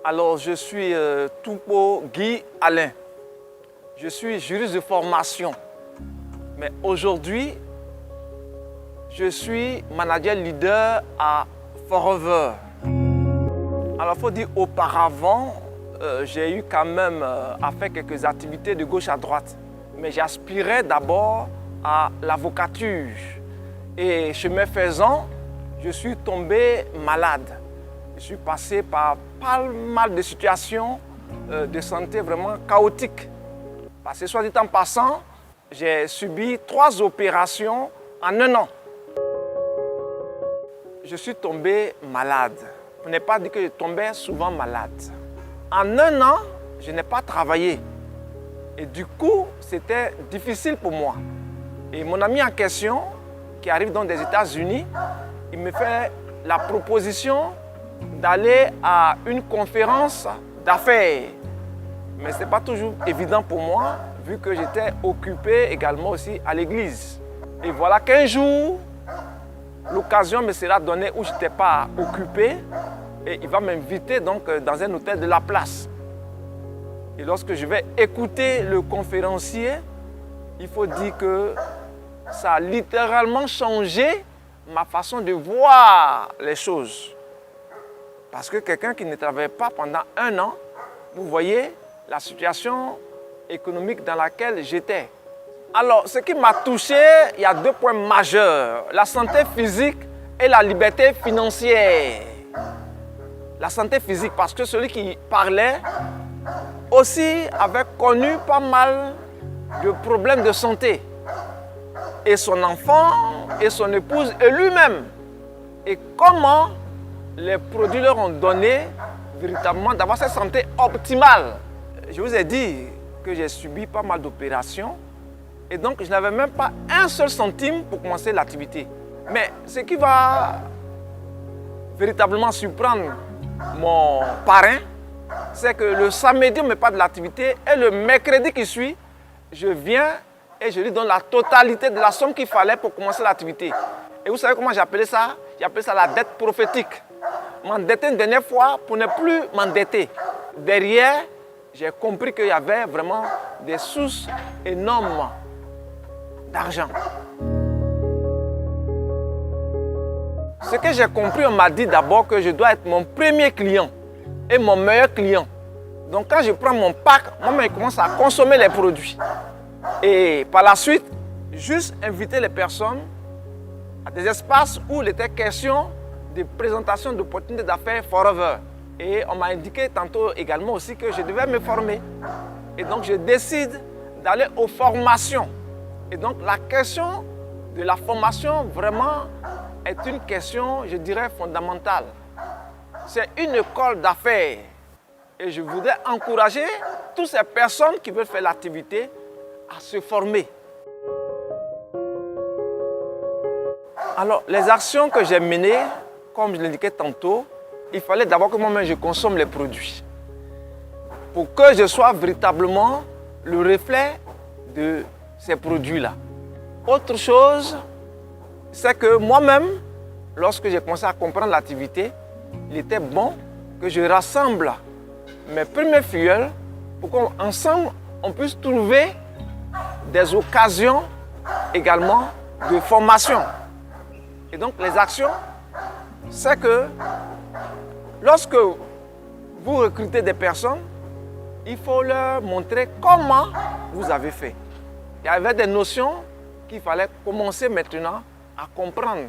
Alors, je suis Toupo Guy Alain. Je suis juriste de formation. Mais aujourd'hui, je suis manager leader à Forever. Alors, il faut dire auparavant, j'ai eu quand même à faire quelques activités de gauche à droite. Mais j'aspirais d'abord à l'avocature. Et chemin faisant, je suis tombé malade. Je suis passé par pas mal de situations de santé vraiment chaotiques. Parce que, soit dit en passant, j'ai subi 3 opérations en 1 an. Je suis tombé malade. Pour ne pas dire que je tombais souvent malade. En 1 an, je n'ai pas travaillé. Et du coup, c'était difficile pour moi. Et mon ami en question, qui arrive donc des États-Unis, il me fait la proposition d'aller à une conférence d'affaires. Mais ce n'est pas toujours évident pour moi, vu que j'étais occupé également aussi à l'église. Et voilà qu'un jour, l'occasion me sera donnée où je n'étais pas occupé et il va m'inviter donc dans un hôtel de la place. Et lorsque je vais écouter le conférencier, il faut dire que ça a littéralement changé ma façon de voir les choses. Parce que quelqu'un qui ne travaillait pas pendant 1 an, vous voyez la situation économique dans laquelle j'étais. Alors, ce qui m'a touché, il y a 2 points majeurs. La santé physique et la liberté financière. La santé physique, parce que celui qui parlait aussi avait connu pas mal de problèmes de santé. Et son enfant, et son épouse, et lui-même. Et comment les produits leur ont donné véritablement d'avoir cette santé optimale. Je vous ai dit que j'ai subi pas mal d'opérations et donc je n'avais même pas 1 seul centime pour commencer l'activité. Mais ce qui va véritablement surprendre mon parrain, c'est que le samedi, on ne met pas de l'activité et le mercredi qui suit, je viens et je lui donne la totalité de la somme qu'il fallait pour commencer l'activité. Et vous savez comment j'ai appelé ça? J'ai appelé ça la dette prophétique. M'endetter une dernière fois pour ne plus m'endetter. Derrière, j'ai compris qu'il y avait vraiment des sources énormes d'argent. Ce que j'ai compris, on m'a dit d'abord que je dois être mon premier client et mon meilleur client. Donc quand je prends mon pack, moi, je commence à consommer les produits. Et par la suite, juste inviter les personnes à des espaces où il était question de présentation d'opportunités d'affaires Forever. Et on m'a indiqué tantôt également aussi que je devais me former. Et donc je décide d'aller aux formations. Et donc la question de la formation vraiment est une question, je dirais, fondamentale. C'est une école d'affaires. Et je voudrais encourager toutes ces personnes qui veulent faire l'activité à se former. Alors, les actions que j'ai menées, comme je l'indiquais tantôt, il fallait d'abord que moi-même je consomme les produits. Pour que je sois véritablement le reflet de ces produits-là. Autre chose, c'est que moi-même, lorsque j'ai commencé à comprendre l'activité, il était bon que je rassemble mes premiers filleuls pour qu'ensemble, on puisse trouver des occasions également de formation. Et donc, les actions, c'est que lorsque vous recrutez des personnes, il faut leur montrer comment vous avez fait. Il y avait des notions qu'il fallait commencer maintenant à comprendre,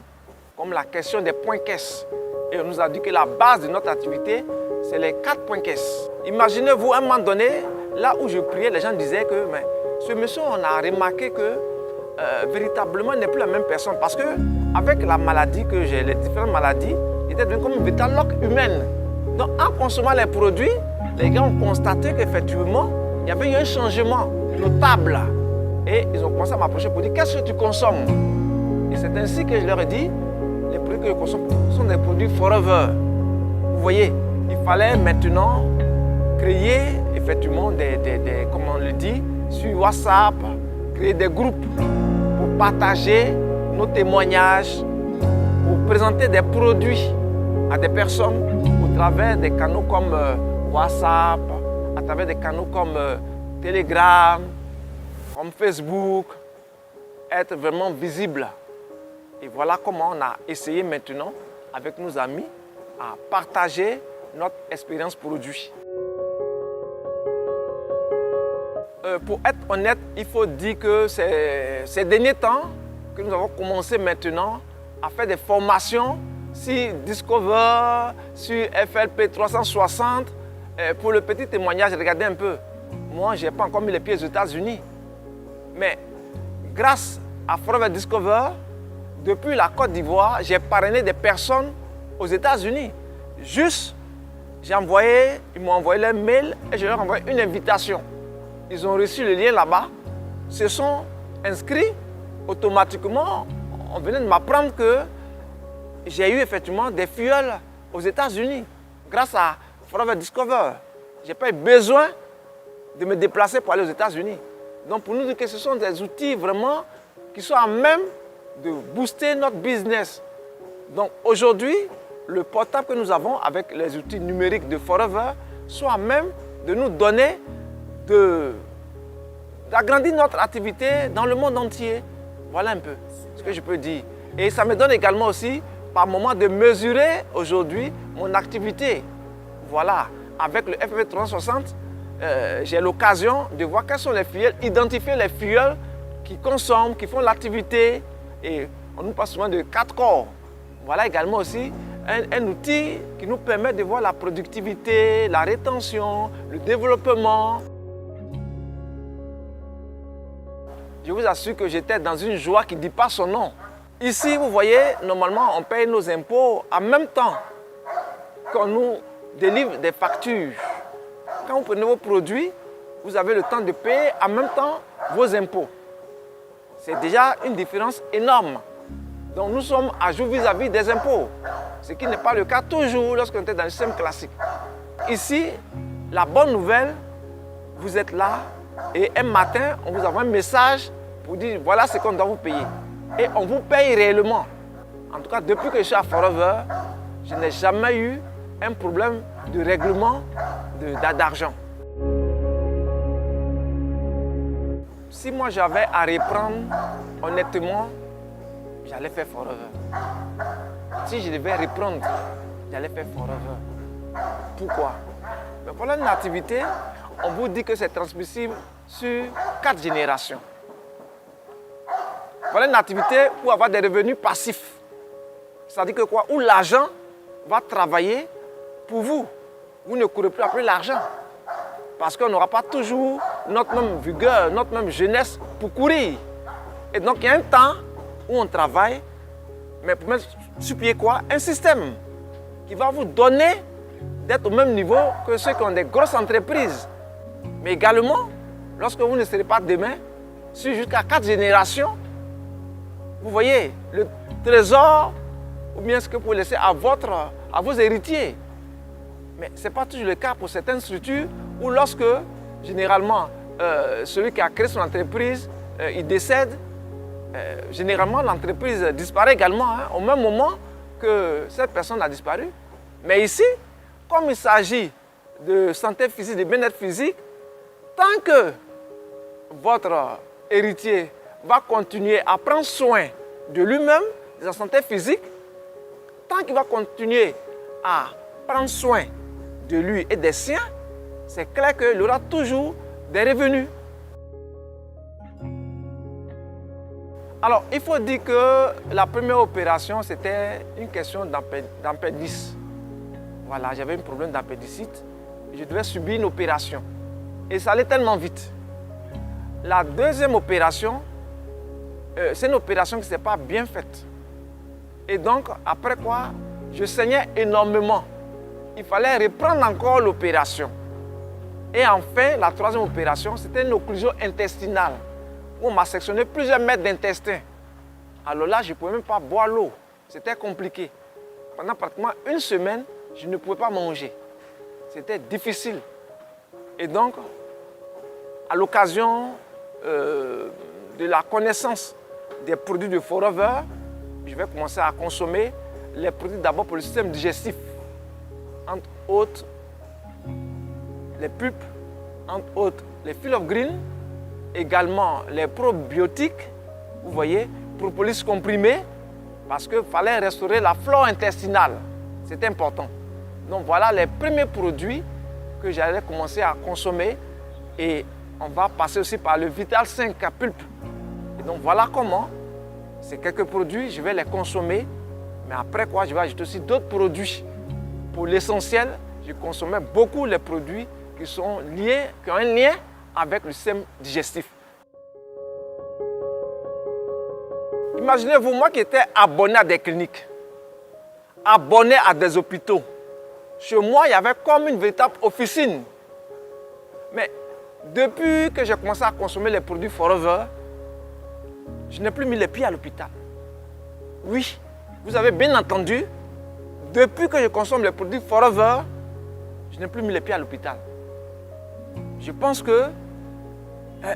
comme la question des points caisse. Et on nous a dit que la base de notre activité, c'est les 4 points caisse. Imaginez-vous, à un moment donné, là où je priais, les gens disaient que mais, ce monsieur, on a remarqué que véritablement, il n'est plus la même personne. Parce qu'avec la maladie que j'ai, les différentes maladies, il était devenu comme une véritable loque humaine. Donc, en consommant les produits, les gens ont constaté qu'effectivement, il y avait eu un changement notable. Et ils ont commencé à m'approcher pour dire, qu'est-ce que tu consommes? Et c'est ainsi que je leur ai dit, les produits que je consomme sont des produits Forever. Vous voyez, il fallait maintenant créer effectivement comme on le dit, sur WhatsApp, créer des groupes pour partager nos témoignages, pour présenter des produits à des personnes au travers des canaux comme WhatsApp, à travers des canaux comme Telegram, comme Facebook, être vraiment visible. Et voilà comment on a essayé maintenant, avec nos amis, à partager notre expérience produit. Pour être honnête, il faut dire que ces derniers temps que nous avons commencé maintenant à faire des formations sur Discover, sur FLP 360. Pour le petit témoignage, regardez un peu. Moi, je n'ai pas encore mis les pieds aux États-Unis. Mais grâce à Forever Discover, depuis la Côte d'Ivoire, j'ai parrainé des personnes aux États-Unis. Juste, ils m'ont envoyé leur mail et je leur ai envoyé une invitation. Ils ont reçu le lien là-bas, se sont inscrits automatiquement. On venait de m'apprendre que j'ai eu effectivement des filleuls aux États-Unis grâce à Forever Discover. Je n'ai pas eu besoin de me déplacer pour aller aux États-Unis. Donc pour nous dire que ce sont des outils vraiment qui sont à même de booster notre business. Donc aujourd'hui, le portable que nous avons avec les outils numériques de Forever sont à même de nous donner d'agrandir notre activité dans le monde entier. Voilà un peu ce que je peux dire. Et ça me donne également aussi, par moment, de mesurer aujourd'hui mon activité. Voilà, avec le FFP 360, j'ai l'occasion de voir quels sont les filleuls, identifier les filleuls qui consomment, qui font l'activité. Et on nous parle souvent de 4 corps. Voilà également aussi un outil qui nous permet de voir la productivité, la rétention, le développement. Je vous assure que j'étais dans une joie qui ne dit pas son nom. Ici, vous voyez, normalement, on paye nos impôts en même temps qu'on nous délivre des factures. Quand vous prenez vos produits, vous avez le temps de payer en même temps vos impôts. C'est déjà une différence énorme. Donc nous sommes à jour vis-à-vis des impôts, ce qui n'est pas le cas toujours lorsqu'on est dans le système classique. Ici, la bonne nouvelle, vous êtes là et un matin, on vous envoie un message pour dire voilà ce qu'on doit vous payer. Et on vous paye réellement. En tout cas, depuis que je suis à Forever, je n'ai jamais eu un problème de règlement d'argent. Si moi j'avais à reprendre, honnêtement, j'allais faire Forever. Si je devais reprendre, j'allais faire Forever. Pourquoi? Mais pour une activité, on vous dit que c'est transmissible sur 4 générations. Voilà une activité pour avoir des revenus passifs. C'est-à-dire que quoi? Où l'argent va travailler pour vous. Vous ne courez plus après l'argent. Parce qu'on n'aura pas toujours notre même vigueur, notre même jeunesse pour courir. Et donc il y a un temps où on travaille, mais pour mettre sur pied quoi? Un système qui va vous donner d'être au même niveau que ceux qui ont des grosses entreprises. Mais également, lorsque vous ne serez pas demain, sur jusqu'à 4 générations, vous voyez, le trésor, ou bien ce que vous pouvez laisser à vos héritiers. Mais ce n'est pas toujours le cas pour certaines structures où lorsque, généralement, celui qui a créé son entreprise, il décède, généralement l'entreprise disparaît également au même moment que cette personne a disparu. Mais ici, comme il s'agit de santé physique, de bien-être physique, tant que votre héritier va continuer à prendre soin de lui-même, de sa santé physique, tant qu'il va continuer à prendre soin de lui et des siens, c'est clair qu'il aura toujours des revenus. Alors, il faut dire que la première opération, c'était une question d'appendicite. Voilà, j'avais un problème d'appendicite. Je devais subir une opération. Et ça allait tellement vite. La deuxième opération, c'est une opération qui ne s'est pas bien faite. Et donc, après quoi, je saignais énormément. Il fallait reprendre encore l'opération. Et enfin, la troisième opération, c'était une occlusion intestinale. Où on m'a sectionné plusieurs mètres d'intestin. Alors là, je ne pouvais même pas boire l'eau. C'était compliqué. Pendant pratiquement une semaine, je ne pouvais pas manger. C'était difficile. Et donc, à l'occasion de la connaissance des produits de Forever, je vais commencer à consommer les produits d'abord pour le système digestif. Entre autres, les pulpes, entre autres les Field of Green, également les probiotiques, vous voyez, propolis comprimé, parce qu'il fallait restaurer la flore intestinale. C'est important. Donc voilà les premiers produits que j'allais commencer à consommer et on va passer aussi par le Vital 5 à pulpe. Et donc voilà comment ces quelques produits, je vais les consommer, mais après quoi, je vais ajouter aussi d'autres produits. Pour l'essentiel, je consommais beaucoup les produits qui sont liés, qui ont un lien avec le système digestif. Imaginez-vous, moi qui étais abonné à des cliniques, abonné à des hôpitaux. Chez moi, il y avait comme une véritable officine. Mais depuis que j'ai commencé à consommer les produits Forever, je n'ai plus mis les pieds à l'hôpital. Oui, vous avez bien entendu, depuis que je consomme les produits Forever, je n'ai plus mis les pieds à l'hôpital. Je pense que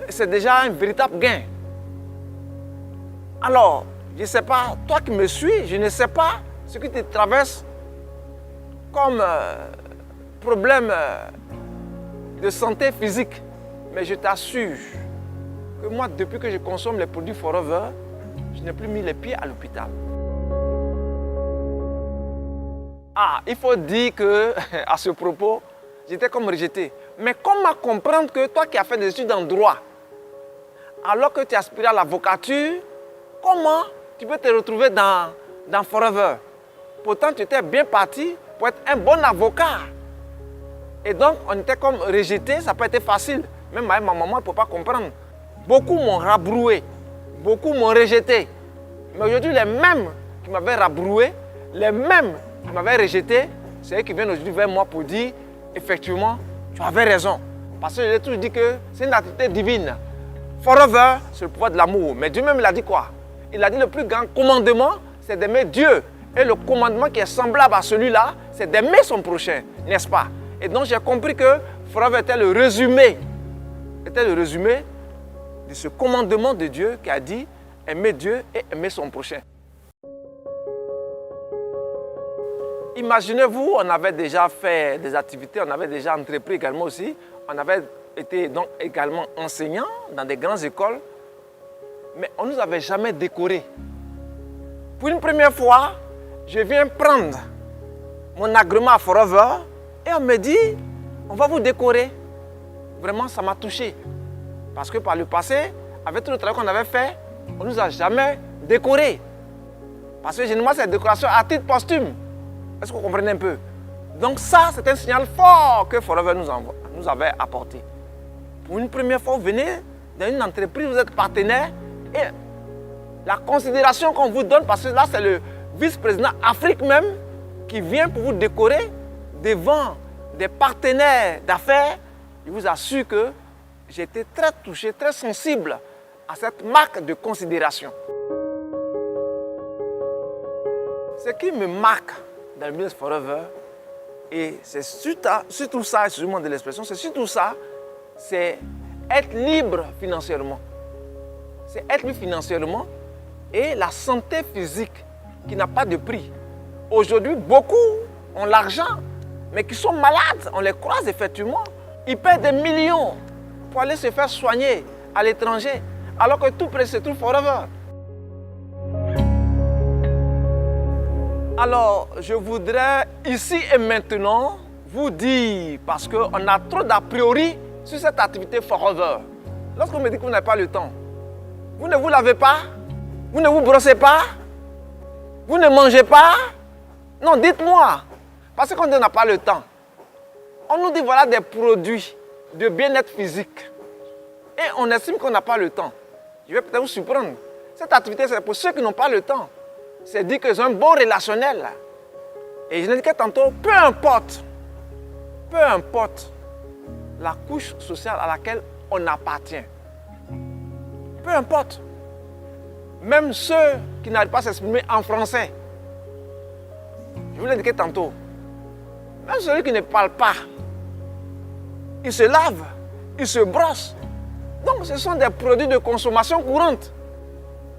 c'est déjà un véritable gain. Alors, je ne sais pas, toi qui me suis, je ne sais pas ce qui te traverse comme problème de santé physique. Mais je t'assure que moi, depuis que je consomme les produits Forever, je n'ai plus mis les pieds à l'hôpital. Ah, il faut dire qu'à ce propos, j'étais comme rejeté. Mais comment comprendre que toi qui as fait des études en droit, alors que tu aspires à l'avocature, comment tu peux te retrouver dans Forever? Pourtant, tu étais bien parti pour être un bon avocat. Et donc, on était comme rejeté, ça n'a pas été facile. Même ma maman ne peut pas comprendre. Beaucoup m'ont rabroué, beaucoup m'ont rejeté. Mais aujourd'hui, les mêmes qui m'avaient rabroué, les mêmes qui m'avaient rejeté, c'est eux qui viennent aujourd'hui vers moi pour dire, effectivement, tu avais raison. Parce que je l'ai toujours dit que c'est une activité divine. Forever, c'est le pouvoir de l'amour. Mais Dieu même, il a dit quoi? Il a dit le plus grand commandement, c'est d'aimer Dieu. Et le commandement qui est semblable à celui-là, c'est d'aimer son prochain, n'est-ce pas? Et donc j'ai compris que Forever était le résumé de ce commandement de Dieu qui a dit aimer Dieu et aimer son prochain. Imaginez-vous, on avait déjà fait des activités, on avait déjà entrepris également aussi, on avait été donc également enseignants dans des grandes écoles, mais on ne nous avait jamais décorés. Pour une première fois, je viens prendre mon agrément à Forever et on me dit, on va vous décorer. Vraiment, ça m'a touché. Parce que par le passé, avec tout le travail qu'on avait fait, on ne nous a jamais décorés. Parce que généralement, c'est une décoration à titre posthume. Est-ce que vous comprenez un peu? Donc ça, c'est un signal fort que Forever nous avait apporté. Pour une première fois, vous venez dans une entreprise, vous êtes partenaire et la considération qu'on vous donne, parce que là, c'est le vice-président Afrique même qui vient pour vous décorer devant des partenaires d'affaires. Je vous assure que j'ai été très touché, très sensible à cette marque de considération. Ce qui me marque dans le business Forever, et c'est surtout ça, excusez-moi de l'expression, c'est surtout ça, c'est être libre financièrement. C'est être libre financièrement et la santé physique qui n'a pas de prix. Aujourd'hui, beaucoup ont l'argent, mais qui sont malades, on les croise effectivement. Ils paient des millions pour aller se faire soigner à l'étranger, alors que tout près se trouve Forever. Alors, je voudrais ici et maintenant vous dire, parce qu'on a trop d'a priori sur cette activité Forever. Lorsqu'on me dit que vous n'avez pas le temps, vous ne vous lavez pas, vous ne vous brossez pas, vous ne mangez pas. Non, dites-moi, parce qu'on n'a pas le temps. On nous dit voilà des produits de bien-être physique. Et on estime qu'on n'a pas le temps. Je vais peut-être vous surprendre. Cette activité, c'est pour ceux qui n'ont pas le temps. C'est dire qu'ils ont un bon relationnel. Et je l'ai dit tantôt, peu importe la couche sociale à laquelle on appartient. Peu importe. Même ceux qui n'arrivent pas à s'exprimer en français. Je vous l'ai dit tantôt. Même celui qui ne parle pas. Il se lave, il se brosse. Donc ce sont des produits de consommation courante.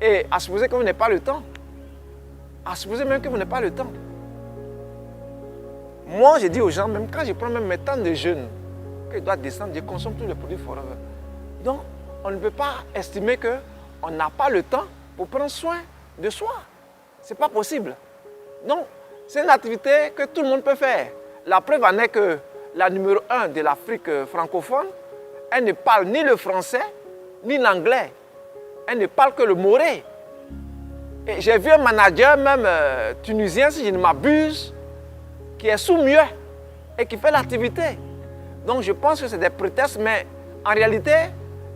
Et à supposer que vous n'avez pas le temps. À supposer même que vous n'avez pas le temps. Moi, je dis aux gens, même quand je prends même mes temps de jeûne, que je dois descendre, je consomme tous les produits Forever. Donc, on ne peut pas estimer qu'on n'a pas le temps pour prendre soin de soi. Ce n'est pas possible. Donc, c'est une activité que tout le monde peut faire. La preuve en est que la numéro 1 de l'Afrique francophone, elle ne parle ni le français, ni l'anglais. Elle ne parle que le moré. Et j'ai vu un manager, même tunisien, si je ne m'abuse, qui est sous-muet et qui fait l'activité. Donc je pense que c'est des prétextes, mais en réalité,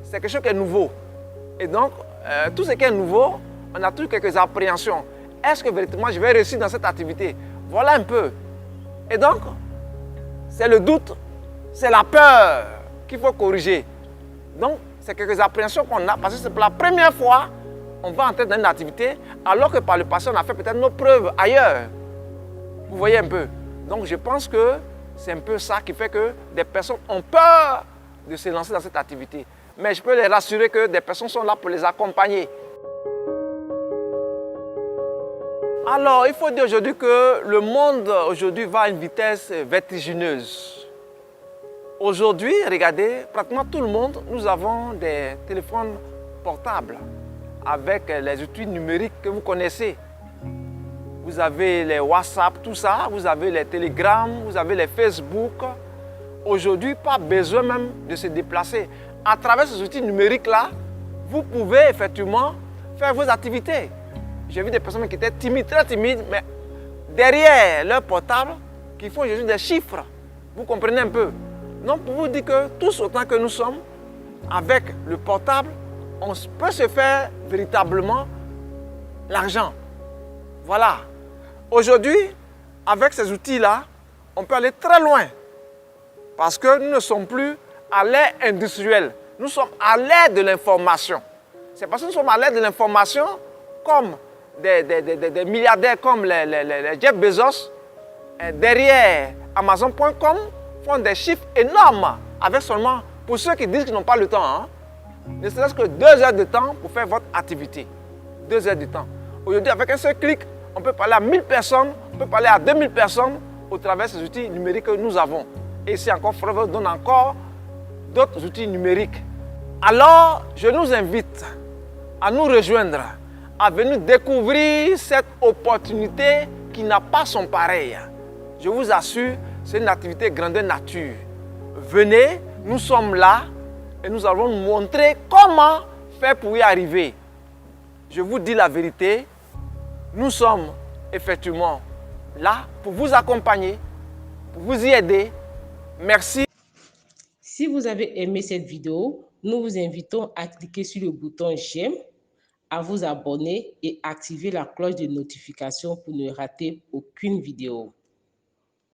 c'est quelque chose qui est nouveau. Et donc, tout ce qui est nouveau, on a toujours quelques appréhensions. Est-ce que véritablement je vais réussir dans cette activité? Voilà un peu. Et donc, c'est le doute, c'est la peur qu'il faut corriger. Donc, c'est quelques appréhensions qu'on a parce que c'est pour la première fois on va entrer dans une activité alors que par le passé on a fait peut-être nos preuves ailleurs. Vous voyez un peu. Donc, je pense que c'est un peu ça qui fait que des personnes ont peur de se lancer dans cette activité. Mais je peux les rassurer que des personnes sont là pour les accompagner. Alors, il faut dire aujourd'hui que le monde aujourd'hui va à une vitesse vertigineuse. Aujourd'hui, regardez, pratiquement tout le monde, nous avons des téléphones portables avec les outils numériques que vous connaissez. Vous avez les WhatsApp, tout ça, vous avez les Telegram, vous avez les Facebook. Aujourd'hui, pas besoin même de se déplacer. À travers ces outils numériques-là, vous pouvez effectivement faire vos activités. J'ai vu des personnes qui étaient timides, très timides, mais derrière leur portable, qui font juste des chiffres. Vous comprenez un peu? Donc, pour vous dire que tous autant que nous sommes, avec le portable, on peut se faire véritablement l'argent. Voilà. Aujourd'hui, avec ces outils-là, on peut aller très loin. Parce que nous ne sommes plus à l'ère industrielle. Nous sommes à l'ère de l'information. C'est parce que nous sommes à l'ère de l'information comme des milliardaires comme les Jeff Bezos, derrière Amazon.com, font des chiffres énormes avec seulement, pour ceux qui disent qu'ils n'ont pas le temps, hein, ne serait-ce que 2 heures de temps pour faire votre activité. 2 heures de temps. Aujourd'hui, avec un seul clic, on peut parler à 1000 personnes, on peut parler à 2000 personnes au travers de ces outils numériques que nous avons. Et ici encore, Forever donne encore d'autres outils numériques. Alors, je nous invite à nous rejoindre, à venir découvrir cette opportunité qui n'a pas son pareil. Je vous assure, c'est une activité grandeur nature. Venez, nous sommes là et nous allons vous montrer comment faire pour y arriver. Je vous dis la vérité, nous sommes effectivement là pour vous accompagner, pour vous y aider. Merci. Si vous avez aimé cette vidéo, nous vous invitons à cliquer sur le bouton j'aime, à vous abonner et activer la cloche de notification pour ne rater aucune vidéo.